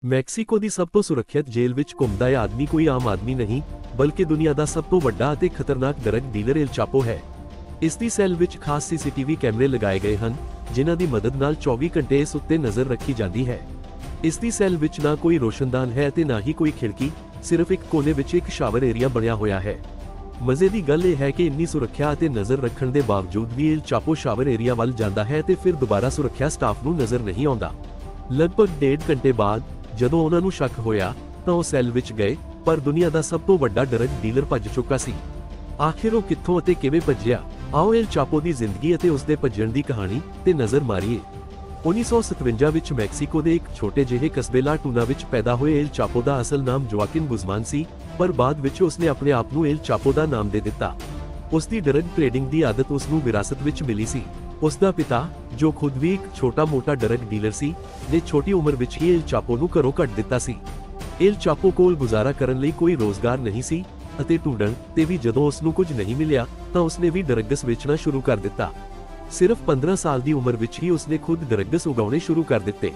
Mexico ਦੀ ਸਭ ਤੋਂ ਸੁਰੱਖਿਅਤ ਜੇਲ੍ਹ ਵਿੱਚ ਘੁੰਮਦਾ ਇਹ ਆਦਮੀ ਕੋਈ ਆਮ ਆਦਮੀ ਨਹੀਂ, ਬਲਕਿ ਦੁਨੀਆ ਦਾ ਸਭ ਤੋਂ ਵੱਡਾ ਅਤੇ ਖਤਰਨਾਕ ਡਰੱਗ ਡੀਲਰ ਏਲ ਚਾਪੋ ਹੈ। ਇਸ ਦੀ ਸੈੱਲ ਵਿੱਚ ਖਾਸ ਸੀਸੀਟੀਵੀ ਕੈਮਰੇ ਲਗਾਏ ਗਏ ਹਨ, ਜਿਨ੍ਹਾਂ ਦੀ ਮਦਦ ਨਾਲ 24 ਘੰਟੇ ਇਸ ਉੱਤੇ ਨਜ਼ਰ ਰੱਖੀ ਜਾਂਦੀ ਹੈ। ਇਸ ਦੀ ਸੈੱਲ ਵਿੱਚ ਨਾ ਕੋਈ ਰੋਸ਼ਨਦਾਨ ਹੈ ਅਤੇ ਨਾ ਹੀ ਕੋਈ ਖਿੜਕੀ, ਸਿਰਫ ਇੱਕ ਕੋਨੇ ਵਿੱਚ ਇੱਕ ਸ਼ਾਵਰ ਏਰੀਆ ਬਣਿਆ ਹੋਇਆ ਹੈ। ਮਜ਼ੇ ਦੀ ਗੱਲ ਇਹ ਹੈ ਕਿ ਇੰਨੀ ਸੁਰੱਖਿਆ ਅਤੇ ਨਜ਼ਰ ਰੱਖਣ ਦੇ ਬਾਵਜੂਦ ਵੀ ਏਲ ਚਾਪੋ ਸ਼ਾਵਰ ਏਰੀਆ ਵੱਲ ਜਾਂਦਾ ਹੈ ਤੇ ਫਿਰ ਦੁਬਾਰਾ ਸੁਰੱਖਿਆ ਸਟਾਫ ਨੂੰ ਨਜ਼ਰ ਨਹੀਂ ਆਉਂਦਾ। ਲਗਭਗ 1.5 ਘੰਟੇ ਬਾਅਦ ਜਦੋਂ ਉਹਨਾਂ ਨੂੰ ਸ਼ੱਕ ਹੋਇਆ ਤਾਂ ਉਹ ਸੈੱਲ ਵਿੱਚ ਗਏ, ਪਰ ਦੁਨੀਆ ਦਾ ਸਭ ਤੋਂ ਵੱਡਾ ਡਰੱਗ ਡੀਲਰ ਭੱਜ ਚੁੱਕਾ ਸੀ। ਆਖਿਰ ਉਹ ਕਿੱਥੋਂ ਅਤੇ ਕਿਵੇਂ ਭੱਜਿਆ? ਆਓ ਏਲ ਚਾਪੋ ਦੀ ਜ਼ਿੰਦਗੀ ਅਤੇ ਉਸ ਦੇ ਭੱਜਣ ਦੀ ਕਹਾਣੀ ਤੇ ਨਜ਼ਰ ਮਾਰੀਏ। 1957 ਵਿੱਚ ਮੈਕਸੀਕੋ ਦੇ ਇੱਕ ਛੋਟੇ ਜਿਹੇ ਕਸਬੇ ਲਾ ਟੂਨਾ ਵਿੱਚ ਪੈਦਾ ਹੋਏ ਏਲ ਚਾਪੋ ਦਾ ਅਸਲ ਨਾਮ ਜੋਆਕਿਨ ਗੁਜ਼ਮਾਨ ਸੀ, ਪਰ ਬਾਅਦ ਵਿੱਚ ਉਸਨੇ ਆਪਣੇ ਆਪ ਨੂੰ ਏਲ ਚਾਪੋ ਦਾ ਨਾਮ ਦੇ ਦਿੱਤਾ। ਉਸ ਦੀ ਡਰੱਗ ਟ੍ਰੇਡਿੰਗ ਦੀ ਆਦਤ ਉਸ ਨੂੰ ਵਿਰਾਸਤ ਵਿੱਚ ਮਿਲੀ ਸੀ। ਉਸ ਦਾ ਪਿਤਾ, ਜੋ ਖੁਦ ਵੀ ਇੱਕ ਛੋਟਾ-ਮੋਟਾ ਡਰੱਗ ਡੀਲਰ ਸੀ, ਨੇ ਛੋਟੀ ਉਮਰ ਵਿੱਚ ਹੀ ਏਲ ਚਾਪੋ ਨੂੰ ਘਰੋਂ ਕੱਢ ਦਿੱਤਾ ਸੀ। ਏਲ ਚਾਪੋ ਕੋਲ ਗੁਜ਼ਾਰਾ ਕਰਨ ਲਈ ਕੋਈ ਰੋਜ਼ਗਾਰ ਨਹੀਂ ਸੀ ਅਤੇ ਢੂੰਡਣ ਤੇ ਵੀ ਜਦੋਂ ਉਸ ਨੂੰ ਕੁਝ ਨਹੀਂ ਮਿਲਿਆ ਤਾਂ ਉਸਨੇ ਵੀ ਡਰੱਗਸ ਵੇਚਣਾ ਸ਼ੁਰੂ ਕਰ ਦਿੱਤਾ। ਸਿਰਫ 15 ਸਾਲ ਦੀ ਉਮਰ ਵਿੱਚ ਹੀ ਉਸਨੇ ਖੁਦ ਡਰੱਗਸ ਉਗਾਉਣੇ ਸ਼ੁਰੂ ਕਰ ਦਿੱਤੇ।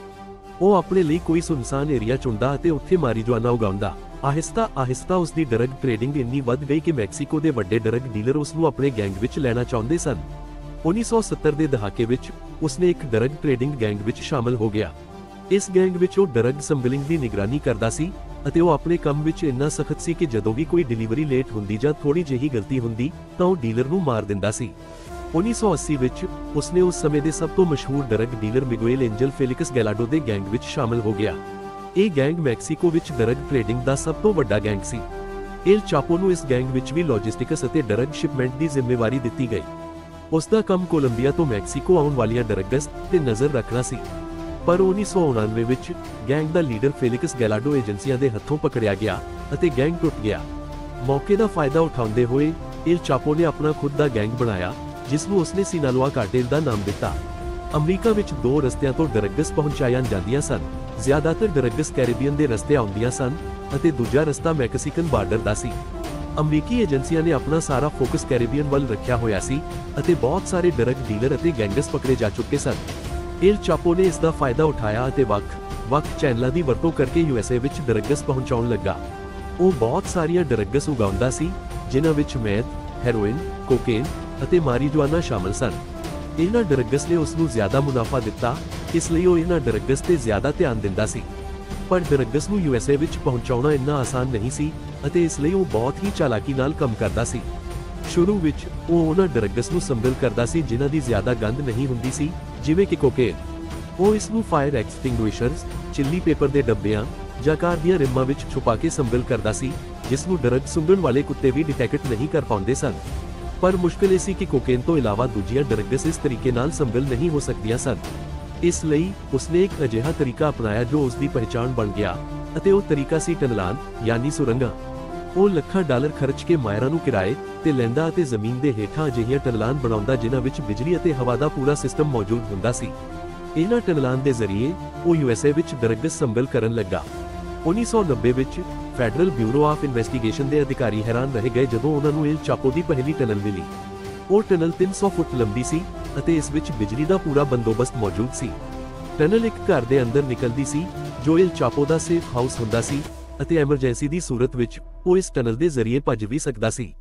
ਉਹ ਆਪਣੇ ਲਈ ਕੋਈ ਸੁਨਸਾਨ ਏਰੀਆ ਚੁਣਦਾ ਅਤੇ ਉੱਥੇ ਮਾਰੀਜੁਆਨਾ ਉਗਾਉਂਦਾ। ਆਹਿਸਤਾ ਉਸ ਦੀ ਡਰੱਗ ਟ੍ਰੇਡਿੰਗ ਇੰਨੀ ਵੱਧ ਗਈ ਕਿ ਮੈਕਸੀਕੋ ਦੇ ਵੱਡੇ ਡਰੱਗ ਡੀਲਰ ਉਸ ਨੂੰ ਆਪਣੇ ਗੈਂਗ ਵਿੱਚ ਲੈਣਾ ਚਾਹੁੰਦੇ ਸਨ। 1970 ਦੇ ਦਹਾਕੇ ਵਿੱਚ ਉਸਨੇ ਇੱਕ ਡਰੱਗ ਟ੍ਰੇਡਿੰਗ ਗੈਂਗ ਵਿੱਚ ਸ਼ਾਮਲ ਹੋ ਗਿਆ। ਇਸ ਗੈਂਗ ਵਿੱਚ ਉਹ ਡਰੱਗ ਸਮਗਲਿੰਗ ਦੀ ਨਿਗਰਾਨੀ ਕਰਦਾ ਸੀ ਅਤੇ ਉਹ ਆਪਣੇ ਕੰਮ ਵਿੱਚ ਇੰਨਾ ਸਖਤ ਸੀ ਕਿ ਜਦੋਂ ਵੀ ਕੋਈ ਡਿਲੀਵਰੀ ਲੇਟ ਹੁੰਦੀ ਜਾਂ ਥੋੜੀ ਜਿਹੀ ਗਲਤੀ ਹੁੰਦੀ ਤਾਂ ਉਹ ਡੀਲਰ ਨੂੰ ਮਾਰ ਦਿੰਦਾ ਸੀ। 1980 ਵਿੱਚ ਉਸਨੇ ਉਸ ਸਮੇਂ ਦੇ ਸਭ ਤੋਂ ਮਸ਼ਹੂਰ ਡਰੱਗ ਡੀਲਰ ਮਿਗੁਏਲ ਐਂਜਲ ਫੇਲਿਕਸ ਗੈਲਾਡੋ ਦੇ ਗੈਂਗ ਵਿੱਚ ਸ਼ਾਮਲ ਹੋ ਗਿਆ। ਇਹ ਗੈਂਗ ਮੈਕਸੀਕੋ ਵਿੱਚ ਡਰੱਗ ਟ੍ਰੇਡਿੰਗ ਦਾ ਸਭ ਤੋਂ ਵੱਡਾ ਗੈਂਗ ਸੀ। ਏਲ ਚਾਪੋ ਨੂੰ ਇਸ ਗੈਂਗ ਵਿੱਚ ਵੀ ਲੌਜਿਸਟਿਕਸ ਅਤੇ ਡਰੱਗ ਸ਼ਿਪਮੈਂਟ ਦੀ ਜ਼ਿੰਮੇਵਾਰੀ ਦਿੱਤੀ ਗਈ। ਉਸ ਦਾ ਕੰਮ ਕੋਲੰਬੀਆ ਤੋਂ ਮੈਕਸੀਕੋ ਆਉਣ ਵਾਲੀਆਂ ਡਰੱਗਸ ਤੇ ਨਜ਼ਰ ਰੱਖਣਾ ਸੀ। ਪਰ 1999 ਵਿੱਚ ਗੈਂਗ ਦਾ ਲੀਡਰ ਫੇਲਿਕਸ ਗੈਲਾਡੋ ਏਜੰਸੀਆਂ ਦੇ ਹੱਥੋਂ ਪਕੜਿਆ ਗਿਆ ਅਤੇ ਗੈਂਗ ਟੁੱਟ ਗਿਆ। ਮੌਕੇ ਦਾ ਫਾਇਦਾ ਉਠਾਉਂਦੇ ਹੋਏ ਏਲ ਚਾਪੋ ਨੇ ਆਪਣਾ ਖੁਦ ਦਾ ਗੈਂਗ ਬਣਾਇਆ, ਜਿਸ ਨੂੰ ਉਸਨੇ ਸਿਨਾਲੋਆ ਕਾਰਟੇਲ ਦਾ ਨਾਮ ਦਿੱਤਾ। ਅਮਰੀਕਾ ਵਿੱਚ ਦੋ ਰਸਤਿਆਂ ਤੋਂ ਡਰੱਗਸ ਪਹੁੰਚਾਈਆਂ ਜਾਂਦੀਆਂ ਸਨ। ਜ਼ਿਆਦਾਤਰ ਡਰੱਗਸ ਕੈਰੀਬੀਅਨ ਦੇ ਰਸਤੇ ਆਉਂਦੀਆਂ ਸਨ ਅਤੇ ਦੂਜਾ ਰਸਤਾ ਮੈਕਸੀਕਨ ਬਾਰਡਰ ਦਾ ਸੀ। ਅਮਰੀਕੀ ਏਜੰਸੀਆਂ ਨੇ ਆਪਣਾ ਸਾਰਾ ਫੋਕਸ ਕੈਰੀਬੀਅਨ ਵੱਲ ਰੱਖਿਆ ਹੋਇਆ ਸੀ ਅਤੇ ਬਹੁਤ ਸਾਰੇ ਡਰੱਗ ਡੀਲਰ ਅਤੇ ਗੈਂਗਸ ਪਕੜੇ ਜਾ ਚੁੱਕੇ ਸਨ। ਏਲ ਚਾਪੋ ਨੇ ਇਸ ਦਾ ਫਾਇਦਾ ਉਠਾਇਆ ਅਤੇ ਵੱਖ-ਵੱਖ ਚੈਨਲਾਂ ਦੀ ਵਰਤੋਂ ਕਰਕੇ ਯੂਐਸਏ ਵਿੱਚ ਡਰੱਗਸ ਪਹੁੰਚਾਉਣ ਲੱਗਾ। ਉਹ ਬਹੁਤ ਸਾਰੀਆਂ ਡਰੱਗਸ ਉਗਾਉਂਦਾ ਸੀ, ਜਿਨ੍ਹਾਂ ਵਿੱਚ ਮੈਥ, ਹੈਰੋਇਨ, ਕੋਕੇਨ ਅਤੇ ਮਾਰੀਜੁਆਨਾ ਸ਼ਾਮਲ ਸਨ। ਇਹਨਾਂ ਡਰੱਗਸ ਨੇ ਉਸ ਨੂੰ ਜ਼ਿਆਦਾ ਮੁਨਾਫਾ ਦਿੱਤਾ, ਇਸ ਲਈ ਉਹ ਇਹਨਾਂ ਡਰੱਗਸ ਤੇ ਜ਼ਿਆਦਾ ਧਿਆਨ ਦਿੰਦਾ ਸੀ। ਪਰ ਡਰੱਗਸ ਨੂੰ ਯੂਐਸਏ ਵਿੱਚ ਪਹੁੰਚਾਉਣਾ ਇੰਨਾ ਆਸਾਨ ਨਹੀਂ ਸੀ ਅਤੇ ਇਸ ਲਈ ਉਹ ਬਹੁਤ ਹੀ ਚਾਲਾਕੀ ਨਾਲ ਕੰਮ ਕਰਦਾ ਸੀ। ਸ਼ੁਰੂ ਵਿੱਚ ਉਹ ਉਹਨਾਂ ਡਰੱਗਸ ਨੂੰ ਸੰਭਲ ਕਰਦਾ ਸੀ ਜਿਨ੍ਹਾਂ ਦੀ ਜ਼ਿਆਦਾ ਗੰਧ ਨਹੀਂ ਹੁੰਦੀ ਸੀ, ਜਿਵੇਂ ਕਿ ਕੋਕੇਨ। ਉਹ ਇਸ ਨੂੰ ਫਾਇਰ ਐਕਸਟਿੰਗੁਇਸ਼ਰਸ, ਚਿੱਲੀ ਪੇਪਰ ਦੇ ਡੱਬਿਆਂ ਜਾਂ ਕਾਰ ਦੀਆਂ ਰਿਮਾਂ ਵਿੱਚ ਛੁਪਾ ਕੇ ਸੰਭਲ ਕਰਦਾ ਸੀ, ਜਿਸ ਨੂੰ ਡਰੱਗ ਸੁੰਘਣ ਵਾਲੇ ਕੁੱਤੇ ਵੀ ਡਿਟੈਕਟ ਨਹੀਂ ਕਰ ਪਾਉਂਦੇ ਸਨ। ਪਰ ਮੁਸ਼ਕਲ ਇਹ ਸੀ ਕਿ ਕੋਕੇਨ ਤੋਂ ਇਲਾਵਾ ਦੂਜੀਆਂ ਡਰੱਗਸ ਇਸ ਤਰੀਕੇ ਨਾਲ ਸੰਭਲ ਨਹੀਂ ਹੋ ਸਕਦੀਆਂ ਸਨ। ਇਸ ਲਈ ਉਸਨੇ ਇੱਕ ਅਜਿਹਾ ਤਰੀਕਾ ਅਪਣਾਇਆ ਜੋ ਉਸ ਦੀ ਪਹਿਚਾਣ ਬਣ ਗਿਆ ਅਤੇ ਉਹ ਤਰੀਕਾ ਸੀ ਟਨਲਾਂ, ਯਾਨੀ ਸੁਰੰਗਾਂ। ਉਹ ਲੱਖਾਂ ਡਾਲਰ ਖਰਚ ਕੇ ਮਾਇਰਾਂ ਨੂੰ ਕਿਰਾਏ ਤੇ ਲੈਂਦਾ ਅਤੇ ਜ਼ਮੀਨ ਦੇ ਹੇਠਾਂ ਅਜਿਹੀਆਂ ਟਨਲਾਂ ਬਣਾਉਂਦਾ ਜਿਨ੍ਹਾਂ ਵਿੱਚ ਬਿਜਲੀ ਅਤੇ ਹਵਾ ਦਾ ਪੂਰਾ ਸਿਸਟਮ ਮੌਜੂਦ ਹੁੰਦਾ ਸੀ। ਇਹਨਾਂ ਟਨਲਾਂ ਦੇ ਜ਼ਰੀਏ ਉਹ ਯੂਐਸਏ ਵਿੱਚ ਡਰੱਗਸ ਸੰਭਲ ਕਰਨ ਲੱਗਾ। 1990 ਵਿੱਚ ਫੈਡਰਲ ਬਿਊਰੋ ਆਫ ਇਨਵੈਸਟੀਗੇਸ਼ਨ ਦੇ ਅਧਿਕਾਰੀ ਹੈਰਾਨ ਰਹਿ ਗਏ ਜਦੋਂ ਉਹਨਾਂ ਨੂੰ ਏਲ ਚਾਪੋ ਦੀ ਪਹਿਲੀ ਟਨਲ ਮਿਲੀ। ਉਹ ਟਨਲ 300 ਫੁੱਟ ਲੰਬੀ ਸੀ ਅਤੇ ਇਸ ਵਿੱਚ ਬਿਜਲੀ ਦਾ ਪੂਰਾ ਬੰਦੋਬਸਤ ਮੌਜੂਦ ਸੀ। ਟਨਲ ਇੱਕ ਘਰ ਦੇ ਅੰਦਰ ਨਿਕਲਦੀ ਸੀ ਜੋ ਏਲ ਚਾਪੋ ਦਾ ਸੇਫ ਹਾਊਸ ਹੁੰਦਾ ਸੀ ਅਤੇ ਐਮਰਜੈਂਸੀ ਦੀ ਸੂਰਤ ਵਿੱਚ ਉਹ ਇਸ ਟਨਲ ਦੇ ਜ਼ਰੀਏ ਭੱਜ ਵੀ ਸਕਦਾ ਸੀ।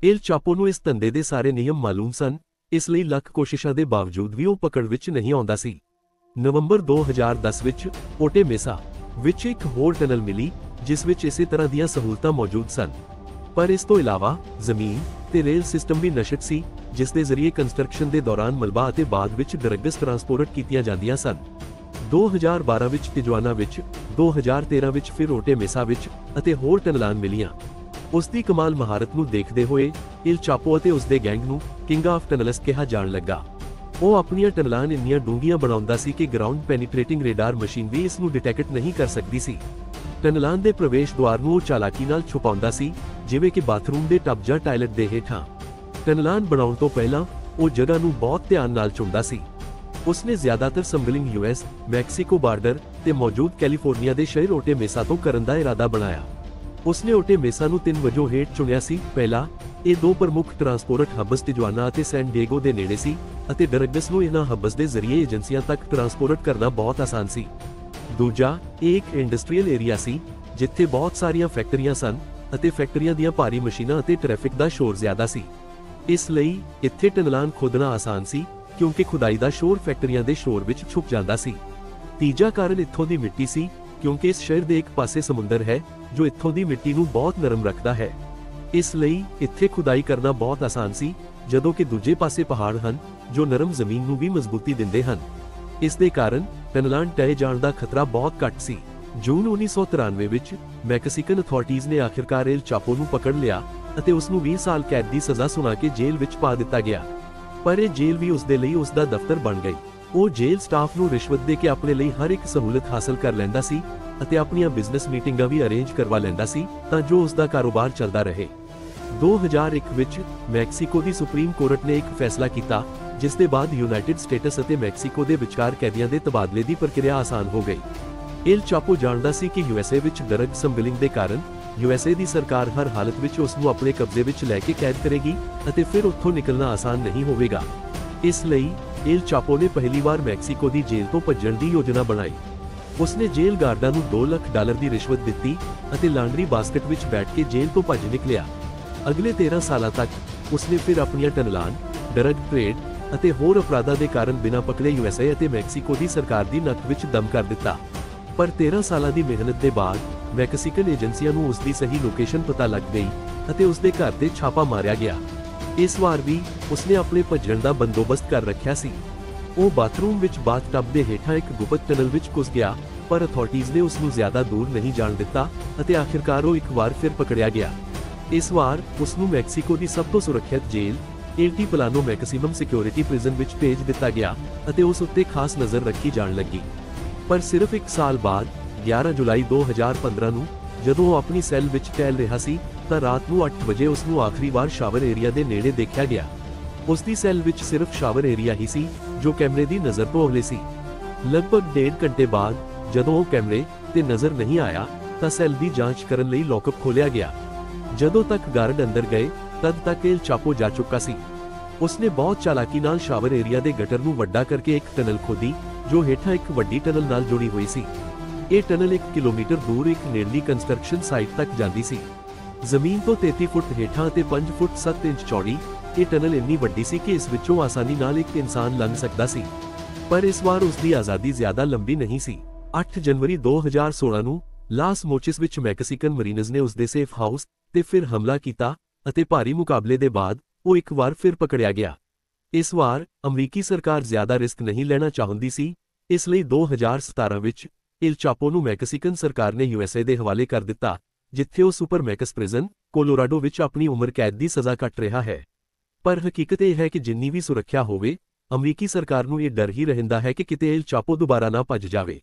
ਏਲ ਚਾਪੋ ਨੂੰ ਇਸ ਧੰਦੇ ਦੇ ਸਾਰੇ ਨਿਯਮ ਮਾਲੂਮ ਸਨ, ਇਸ ਲਈ ਲੱਖ ਕੋਸ਼ਿਸ਼ਾਂ ਦੇ ਬਾਵਜੂਦ ਵੀ ਉਹ ਪਕੜ ਵਿੱਚ ਨਹੀਂ ਆਉਂਦਾ ਸੀ। ਨਵੰਬਰ 2010 ਵਿੱਚ ਓਟੇ ਮੇਸਾ ਵਿੱਚ ਇੱਕ ਹੋਰ ਟਨਲ ਮਿਲੀ, ਜਿਸ ਵਿੱਚ ਇਸੇ ਤਰ੍ਹਾਂ ਦੀਆਂ ਸਹੂਲਤਾਂ ਮੌਜੂਦ ਸਨ। ਪਰ ਇਸ ਤੋਂ ਇਲਾਵਾ ਜ਼ਮੀਨ ਤੇ ਰੇਲ ਸਿਸਟਮ ਵੀ ਨਸ਼ਟ ਸੀ, ਜਿਸ ਦੇ ਜ਼ਰੀਏ ਕੰਸਟਰਕਸ਼ਨ ਦੇ ਦੌਰਾਨ ਮਲਬਾ ਅਤੇ ਬਾਅਦ ਵਿੱਚ ਡਰੱਗਸ ਟਰਾਂਸਪੋਰਟ ਕੀਤੀਆਂ ਜਾਂਦੀਆਂ ਸਨ। 2012 ਵਿੱਚ ਤਿਜੁਆਨਾ ਵਿੱਚ, 2013 ਵਿੱਚ ਫਿਰ ਓਟੇ ਮੇਸਾ ਵਿੱਚ ਅਤੇ ਹੋਰ ਟਨਲਾਂ ਮਿਲੀਆਂ। ਉਸ ਦੀ ਕਮਾਲ ਮਹਾਰਤ ਨੂੰ ਦੇਖਦੇ ਹੋਏ ਏਲ ਚਾਪੋ ਅਤੇ ਉਸ ਦੇ ਗੈਂਗ ਨੂੰ ਕਿੰਗ ਆਫ ਟਨਲਸ ਕਿਹਾ ਜਾਣ ਲੱਗਾ। ਉਹ ਆਪਣੀਆਂ ਟਨਲਾਂ ਇੰਨੀਆਂ ਡੂੰਘੀਆਂ ਬਣਾਉਂਦਾ ਸੀ ਕਿ ਗਰਾਊਂਡ ਪੈਨੀਟ੍ਰੇਟਿੰਗ ਰੇਡਾਰ ਮਸ਼ੀਨ ਵੀ ਇਸ ਨੂੰ ਡਿਟੈਕਟ ਨਹੀਂ ਕਰ ਸਕਦੀ ਸੀ। ਟਨਲਾਂ ਦੇ ਪ੍ਰਵੇਸ਼ ਦੁਆਰ ਨੂੰ ਉਹ ਚਾਲਾਕੀ ਨਾਲ ਛੁਪਾਉਂਦਾ ਸੀ, ਜਿਵੇਂ ਕਿ ਬਾਥਰੂਮ ਦੇ ਟੱਬ ਜਾਂ ਟਾਇਲਟ ਦੇ ਹੇਠਾਂ। ਟਨਲਾਂ ਬਣਾਉਣ ਤੋਂ ਪਹਿਲਾਂ ਉਹ ਜਗ੍ਹਾ ਨੂੰ ਬਹੁਤ ਧਿਆਨ ਨਾਲ ਚੁਣਦਾ ਸੀ। ਉਸਨੇ ਜ਼ਿਆਦਾਤਰ ਸੰਭਲਿੰਗ ਯੂਐਸ, ਮੈਕਸੀਕੋ ਬਾਰਡਰ ਤੇ ਮੌਜੂਦ ਕੈਲੀਫੋਰਨੀਆ ਦੇ ਸ਼ਹਿਰ ਓਟੇ ਮੇਸਾ ਤੋਂ ਕਰਨ ਦਾ ਇਰਾਦਾ ਬਣਾਇਆ। ਉਸਨੇ ਓਟੇ ਮੇਸਾ ਨੂੰ 3 ਵਜੋਂ ਹੇਠ ਚੁਣਿਆ ਸੀ। ਪਹਿਲਾ, ਇਹ ਦੋ ਪ੍ਰਮੁੱਖ ਟਰਾਂਸਪੋਰਟ ਹੱਬਸ ਤਿਜੁਆਨਾ ਅਤੇ ਸੈਨ ਡਿਏਗੋ ਦੇ ਨੇੜੇ ਸੀ ਅਤੇ ਡਰੱਗਸ ਨੂੰ ਇਹਨਾਂ ਹੱਬਸ ਦੇ ਜ਼ਰੀਏ ਏਜੰਸੀਆਂ ਤੱਕ ਟਰਾਂਸਪੋਰਟ ਕਰਨਾ ਬਹੁਤ ਆਸਾਨ ਸੀ। ਦੂਜਾ, ਇਹ ਇੱਕ ਇੰਡਸਟਰੀਅਲ ਏਰੀਆ ਸੀ ਜਿੱਥੇ ਬਹੁਤ ਸਾਰੀਆਂ ਫੈਕਟਰੀਆਂ ਸਨ ਅਤੇ ਫੈਕਟਰੀਆਂ ਦੀਆਂ ਭਾਰੀ ਮਸ਼ੀਨਾਂ ਅਤੇ ਟ੍ਰੈਫਿਕ ਦਾ ਸ਼ੋਰ ਜ਼ਿਆਦਾ ਸੀ। ਇਸ ਲਈ ਇੱਥੇ ਟਨਲਾਂ ਖੋਦਣਾ ਆਸਾਨ ਸੀ ਕਿਉਂਕਿ ਖੁਦਾਈ ਦਾ ਸ਼ੋਰ ਫੈਕਟਰੀਆਂ ਦੇ ਸ਼ੋਰ ਵਿੱਚ ਛੁਪ ਜਾਂਦਾ ਸੀ। ਤੀਜਾ ਕਾਰਨ ਇੱਥੋਂ ਦੀ ਮਿੱਟੀ ਸੀ ਕਿਉਂਕਿ ਇਸ ਸ਼ਹਿਰ ਦੇ ਇੱਕ ਪਾਸੇ ਸਮੁੰਦਰ ਹੈ ਜੋ ਇੱਥੋਂ ਦੀ ਮਿੱਟੀ ਨੂੰ ਬਹੁਤ ਨਰਮ ਰੱਖਦਾ ਹੈ। ਇਸ ਲਈ ਇੱਥੇ ਖੁਦਾਈ ਕਰਨਾ ਬਹੁਤ ਆਸਾਨ ਸੀ, ਜਦੋਂ ਕਿ ਦੂਜੇ ਪਾਸੇ ਪਹਾੜ ਹਨ ਜੋ ਨਰਮ ਜ਼ਮੀਨ ਨੂੰ ਵੀ ਮਜ਼ਬੂਤੀ ਦਿੰਦੇ ਹਨ। ਇਸ ਦੇ ਕਾਰਨ ਟਨਲਾਂ ਢਹਿ ਜਾਣ ਦਾ ਖਤਰਾ ਬਹੁਤ ਘੱਟ ਸੀ। ਜੂਨ 1993 ਵਿੱਚ ਮੈਕਸੀਕਨ ਅਥਾਰਟੀਜ਼ ਨੇ ਆਖਿਰਕਾਰ ਏਲ ਚਾਪੋ ਨੂੰ ਪਕੜ ਲਿਆ ਅਤੇ ਉਸ ਨੂੰ 20 ਸਾਲ ਕੈਦ ਦੀ ਸਜ਼ਾ ਸੁਣਾ ਕੇ ਜੇਲ੍ਹ ਵਿੱਚ ਪਾ ਦਿੱਤਾ ਗਿਆ। ਪਰ ਇਹ ਜੇਲ੍ਹ ਵੀ ਉਸ ਦੇ ਲਈ ਉਸ ਦਾ ਦਫ਼ਤਰ ਬਣ ਗਈ। ਉਹ ਜੇਲ੍ਹ ਸਟਾਫ ਨੂੰ ਰਿਸ਼ਵਤ ਦੇ ਕੇ ਆਪਣੇ ਲਈ ਹਰ ਇੱਕ ਸਹੂਲਤ ਹਾਸਲ ਕਰ ਲੈਂਦਾ ਸੀ ਅਤੇ ਆਪਣੀਆਂ ਬਿਜ਼ਨਸ ਮੀਟਿੰਗਾਂ ਵੀ ਅਰੇਂਜ ਕਰਵਾ ਲੈਂਦਾ ਸੀ ਤਾਂ ਜੋ ਉਸ ਦਾ ਕਾਰੋਬਾਰ ਚੱਲਦਾ ਰਹੇ। 2001 ਵਿੱਚ ਮੈਕਸੀਕੋ ਦੀ ਸੁਪਰੀਮ ਕੋਰਟ ਨੇ ਇੱਕ ਫੈਸਲਾ ਕੀਤਾ ਜਿਸ ਦੇ ਬਾਅਦ ਯੂਨਾਈਟਿਡ ਸਟੇਟਸ ਅਤੇ ਮੈਕਸੀਕੋ ਦੇ ਵਿਚਕਾਰ ਕੈਦੀਆਂ ਦੇ ਤਬਾਦਲੇ ਦੀ ਪ੍ਰਕਿਰਿਆ ਆਸਾਨ ਹੋ ਗਈ। ਏਲ ਚਾਪੋ ਜਾਣਦਾ ਸੀ ਕਿ ਯੂਐਸਏ ਵਿੱਚ ਡਰੱਗ ਸਮਗਲਿੰਗ ਦੇ ਕਾਰਨ ਯੂਐਸਏ ਦੀ ਸਰਕਾਰ ਹਰ ਹਾਲਤ ਵਿੱਚ ਉਸ ਨੂੰ ਆਪਣੇ ਕਬਜ਼ੇ ਵਿੱਚ ਲੈ ਕੇ ਕੈਦ ਕਰੇਗੀ ਅਤੇ ਫਿਰ ਉੱਥੋਂ ਨਿਕਲਣਾ ਆਸਾਨ ਨਹੀਂ ਹੋਵੇਗਾ। ਇਸ ਲਈ ਏਲ ਚਾਪੋ ਨੇ ਪਹਿਲੀ ਵਾਰ ਮੈਕਸੀਕੋ ਦੀ ਜੇਲ੍ਹ ਤੋਂ ਭੱਜਣ ਦੀ ਯੋਜਨਾ ਬਣਾਈ। ਉਸਨੇ ਜੇਲ੍ਹ ਗਾਰਡਾਂ ਨੂੰ $2 ਲੱਖ ਦੀ ਰਿਸ਼ਵਤ ਦਿੱਤੀ ਅਤੇ ਲਾਂਡਰੀ ਬਾਸਕਟ ਵਿੱਚ ਬੈਠ ਕੇ ਜੇਲ੍ਹ ਤੋਂ ਭੱਜ ਨਿਕਲਿਆ। ਅਗਲੇ 13 ਸਾਲਾਂ ਤੱਕ ਉਸਨੇ ਫਿਰ ਆਪਣੀਆਂ ਟਨਲਾਂ, ਡਰੱਗ ਟ੍ਰੇਡ ਅਤੇ ਹੋਰ ਅਪਰਾਧਾਂ ਦੇ ਕਾਰਨ ਬਿਨਾਂ ਪਕੜੇ ਯੂਐਸਏ ਅਤੇ ਮੈਕਸੀਕੋ ਦੀ ਸਰਕਾਰ ਦੀ ਨੱਕ ਵਿੱਚ ਦਮ ਕਰ ਦਿੱਤਾ। ਪਰ 13 ਸਾਲਾਂ ਦੀ ਮਿਹਨਤ ਦੇ ਬਾਅਦ ਮੈਕਸੀਕਨ ਏਜੰਸੀਆਂ ਨੂੰ ਉਸ ਦੀ ਸਹੀ ਲੋਕੇਸ਼ਨ ਪਤਾ ਲੱਗ ਗਈ ਅਤੇ ਉਸ ਦੇ ਘਰ ਤੇ ਛਾਪਾ ਮਾਰਿਆ ਗਿਆ। ਇਸ ਵਾਰ ਵੀ ਉਸਨੇ ਆਪਣੇ ਭੱਜਣ ਦਾ ਬੰਦੋਬਸਤ ਕਰ ਰੱਖਿਆ ਸੀ। ਉਹ ਬਾਥਰੂਮ ਵਿੱਚ ਬਾਥਟਬ ਦੇ ਹੇਠਾਂ ਇੱਕ ਗੁਪਤ ਟਨਲ ਵਿੱਚ ਘੁਸ ਗਿਆ, ਪਰ ਅਥਾਰਟੀਜ਼ ਨੇ ਉਸ ਨੂੰ ਜ਼ਿਆਦਾ ਦੂਰ ਨਹੀਂ ਜਾਣ ਦਿੱਤਾ ਅਤੇ ਆਖਿਰਕਾਰ ਉਹ ਇੱਕ ਵਾਰ ਫਿਰ ਪਕੜਿਆ ਗਿਆ। ਇਸ ਵਾਰ ਉਸ ਨੂੰ ਮੈਕਸੀਕੋ ਦੀ ਸਭ ਤੋਂ ਸੁਰੱਖਿਅਤ ਜੇਲ੍ਹ ਏਲ ਪਲਾਨੋ ਮੈਕਸਿਮਮ ਸਿਕਿਉਰਿਟੀ ਪ੍ਰਿਜ਼ਨ ਵਿੱਚ ਭੇਜ ਦਿੱਤਾ ਗਿਆ ਅਤੇ ਉਸ ਉੱਤੇ ਖਾਸ ਨਜ਼ਰ ਰੱਖੀ ਜਾਣ ਲੱਗੀ। ਪਰ ਸਿਰਫ ਇੱਕ ਸਾਲ ਬਾਅਦ 11 ਜੁਲਾਈ 2015 ਨੂੰ ਜਦੋਂ ਉਹ ਆਪਣੀ ਸੈੱਲ ਵਿੱਚ ਟਹਿਲ ਰਿਹਾ ਸੀ ਤਾਂ ਰਾਤ ਨੂੰ 8 ਵਜੇ ਉਸ ਨੂੰ ਆਖਰੀ ਵਾਰ ਸ਼ਾਵਰ ਏਰੀਆ ਦੇ ਨੇੜੇ ਦੇਖਿਆ ਗਿਆ। ਉਸ ਦੀ ਸੈੱਲ ਵਿੱਚ ਸਿਰਫ ਸ਼ਾਵਰ ਏਰੀਆ ਹੀ ਸੀ ਜੋ ਕੈਮਰੇ ਦੀ ਨਜ਼ਰ ਤੋਂ ਓਹਲੇ ਸੀ। ਲਗਭਗ 1.5 ਘੰਟੇ ਬਾਅਦ ਜਦੋਂ ਉਹ ਕੈਮਰੇ ਤੇ ਨਜ਼ਰ ਨਹੀਂ ਆਇਆ ਤਾਂ ਸੈੱਲ ਦੀ ਜਾਂਚ ਕਰਨ ਲਈ ਲੌਕਅਪ ਖੋਲ੍ਹਿਆ ਗਿਆ। ਜਦੋਂ ਤੱਕ ਗਾਰਡ ਅੰਦਰ ਗਏ ਤਦ ਤੱਕ ਏਲ ਚਾਪੋ ਜਾ ਚੁੱਕਾ ਸੀ। ਉਸਨੇ ਬਹੁਤ ਚਾਲਾਕੀ ਨਾਲ ਸ਼ਾਵਰ ਏਰੀਆ ਦੇ ਗਟਰ ਨੂੰ ਵੱਡਾ ਕਰਕੇ ਇੱਕ ਟਨਲ ਖੋਦੀ ਜੋ ਹੇਠਾਂ ਇੱਕ ਵੱਡੀ ਟਨਲ ਨਾਲ ਜੁੜੀ ਹੋਈ ਸੀ। ਇਹ ਟਨਲ 1 ਕਿਲੋਮੀਟਰ ਦੂਰ ਇੱਕ ਨੇੜਲੀ ਕੰਸਟਰਕਸ਼ਨ ਸਾਈਟ ਤੱਕ ਜਾਂਦੀ ਸੀ। ਜ਼ਮੀਨ ਤੋਂ 33 ਫੁੱਟ ਹੇਠਾਂ ਅਤੇ 5 ਫੁੱਟ 7 ਇੰਚ ਚੌੜੀ ਇਹ ਟਨਲ ਇੰਨੀ ਵੱਡੀ ਸੀ ਕਿ ਇਸ ਵਿੱਚੋਂ ਆਸਾਨੀ ਨਾਲ ਇੱਕ ਇਨਸਾਨ ਲੰਘ ਸਕਦਾ ਸੀ। ਪਰ ਇਸ ਵਾਰ ਉਸ ਦੀ ਆਜ਼ਾਦੀ ਜ਼ਿਆਦਾ ਲੰਬੀ ਨਹੀਂ ਸੀ। 8 ਜਨਵਰੀ 2016 ਨੂੰ ਲਾਸ ਮੋਚਿਸ ਵਿੱਚ ਮੈਕਸੀਕਨ ਮਰੀਨਜ਼ ਨੇ ਉਸ ਦੇ ਸੇਫ ਹਾਊਸ ਤੇ ਫਿਰ ਹਮਲਾ ਕੀਤਾ ਅਤੇ ਭਾਰੀ ਮੁਕਾਬਲੇ ਦੇ ਬਾਅਦ ਉਹ ਇੱਕ ਵਾਰ ਫਿਰ ਪਕੜਿਆ ਗਿਆ। ਇਸ ਵਾਰ ਅਮਰੀਕੀ ਸਰਕਾਰ ਜ਼ਿਆਦਾ ਰਿਸਕ ਨਹੀਂ ਲੈਣਾ ਚਾਹੁੰਦੀ ਸੀ, ਇਸ ਲਈ 2017 ਵਿੱਚ ਏਲ ਚਾਪੋ ਨੂੰ ਮੈਕਸੀਕਨ ਸਰਕਾਰ ਨੇ ਯੂਐਸਏ ਦੇ ਹਵਾਲੇ ਕਰ ਦਿੱਤਾ, ਜਿੱਥੇ ਉਹ ਸੁਪਰ ਮੈਕਸ ਪ੍ਰਿਜ਼ਨ, ਕੋਲੋਰਾਡੋ ਵਿੱਚ ਆਪਣੀ ਉਮਰ ਕੈਦ ਦੀ ਸਜ਼ਾ ਕੱਟ ਰਿਹਾ ਹੈ। ਪਰ ਹਕੀਕਤ ਇਹ ਹੈ ਕਿ ਜਿੰਨੀ ਵੀ ਸੁਰੱਖਿਆ ਹੋਵੇ, ਅਮਰੀਕੀ ਸਰਕਾਰ ਨੂੰ ਇਹ ਡਰ ਹੀ ਰਹਿੰਦਾ ਹੈ ਕਿ ਕਿਤੇ ਏਲ ਚਾਪੋ ਦੁਬਾਰਾ ਨਾ ਭੱਜ ਜਾਵੇ।